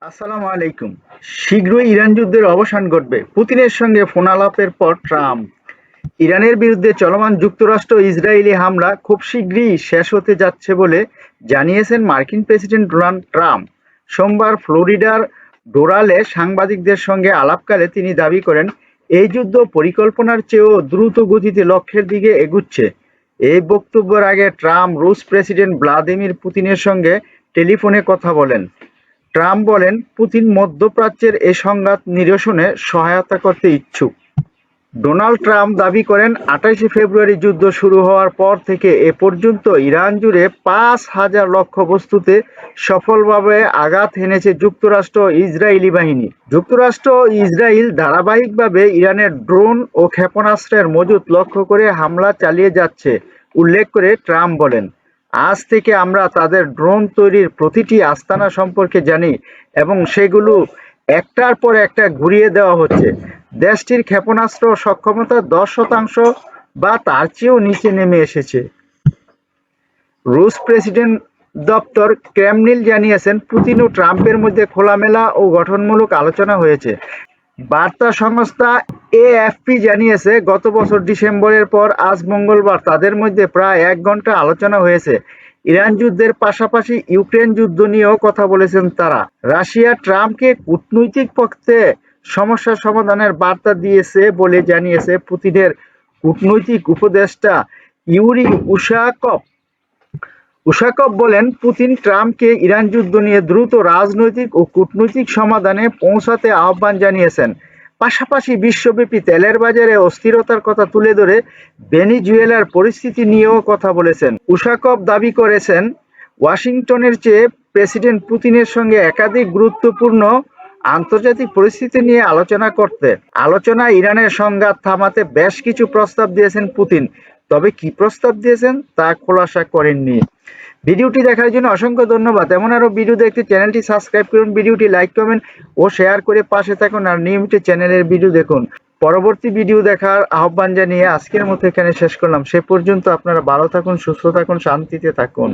আসসালামু আলাইকুম। শীঘ্রই ইরান যুদ্ধের অবসান ঘটবে, পুতিনের সঙ্গে ফোনালাপের পর ট্রাম্প। ইরানের বিরুদ্ধে চলমান যুক্তরাষ্ট্র ইসরায়েলি হামলা খুব শীঘ্রই শেষ হতে যাচ্ছে বলে জানিয়েছেন মার্কিন প্রেসিডেন্ট ডোনাল্ড ট্রাম্প। সোমবার ফ্লোরিডার ডোরালে সাংবাদিকদের সঙ্গে আলাপকালে তিনি দাবি করেন, এই যুদ্ধ পরিকল্পনার চেয়েও দ্রুত গতিতে লক্ষ্যের দিকে এগুচ্ছে। এই বক্তব্যের আগে ট্রাম্প রুশ প্রেসিডেন্ট ভ্লাদিমির পুতিনের সঙ্গে টেলিফোনে কথা বলেন। ট্রাম্প বলেন, পুতিন মধ্যপ্রাচ্যের এ সংঘাত নিরসনে সহায়তা করতে ইচ্ছুক। ডোনাল্ড ট্রাম্প দাবি করেন, 28শে ফেব্রুয়ারি যুদ্ধ শুরু হওয়ার পর থেকে এ পর্যন্ত ইরান জুড়ে 5,000 লক্ষ্যবস্তুতে সফলভাবে আঘাত হেনেছে যুক্তরাষ্ট্র ও ইসরায়েলি বাহিনী। যুক্তরাষ্ট্র ও ইসরায়েল ধারাবাহিকভাবে ইরানের ড্রোন ও ক্ষেপণাস্ত্রের মজুত লক্ষ্য করে হামলা চালিয়ে যাচ্ছে উল্লেখ করে ট্রাম্প বলেন, আজ থেকে আমরা তাদের ড্রোন তৈরির প্রতিটি আস্তানা সম্পর্কে জানি এবং সেগুলো একটার পর একটা ঘুরিয়ে দেওয়া হচ্ছে। দেশটির ক্ষেপণাস্ত্র সক্ষমতা 10% বা তার চেয়েও নিচে নেমে এসেছে। রুশ প্রেসিডেন্ট দপ্তর ক্রেমলিন জানিয়েছেন, পুতিন ও ট্রাম্পের মধ্যে খোলামেলা ও গঠনমূলক আলোচনা হয়েছে। বার্তা সংস্থা এএফপি জানিয়েছে, গত বছর ডিসেম্বরের পর আজ মঙ্গলবার তাদের মধ্যে প্রায় 1 ঘন্টা আলোচনা হয়েছে। ইরান যুদ্ধের পাশাপাশি ইউক্রেন যুদ্ধ নিয়েও কথা বলেছেন তারা। রাশিয়া ট্রাম্পকে কূটনৈতিক পক্ষে সমস্যা সমাধানের বার্তা দিয়েছে বলে জানিয়েছে পুতিনের কূটনৈতিক উপদেষ্টা ইউরি উশাকভ বলেন, পুতিন ট্রাম্পকে ইরান যুদ্ধ নিয়ে দ্রুত রাজনৈতিক ও কূটনৈতিক সমাধানে পৌঁছাতে আহ্বান জানিয়েছেন। পাশাপাশি বিশ্বব্যাপী তেলের বাজারে অস্থিরতার কথা তুলে ধরে ভেনেজুয়েলার পরিস্থিতি নিয়েও কথা বলেছেন। উশাকভ দাবি করেছেন, ওয়াশিংটনের চেয়ে প্রেসিডেন্ট পুতিনের সঙ্গে একাধিক গুরুত্বপূর্ণ আন্তর্জাতিক পরিস্থিতি নিয়ে আলোচনা করতে। আলোচনায় ইরানের সংঘাত থামাতে বেশ কিছু প্রস্তাব দিয়েছেন পুতিন, তবে কি প্রস্তাব দিয়েছেন তা খোলাসা করেননি। ভিডিওটি দেখার জন্য অসংখ্য ধন্যবাদ। এমন আরো ভিডিও দেখতে চ্যানেলটি সাবস্ক্রাইব করুন, ভিডিওটি লাইক, কমেন্ট ও শেয়ার করে পাশে থাকুন আর নিয়মিত চ্যানেলের ভিডিও দেখুন। পরবর্তী ভিডিও দেখার আহ্বান জানিয়ে আজকের মতো এখানে শেষ করলাম। সে পর্যন্ত আপনারা ভালো থাকুন, সুস্থ থাকুন, শান্তিতে থাকুন।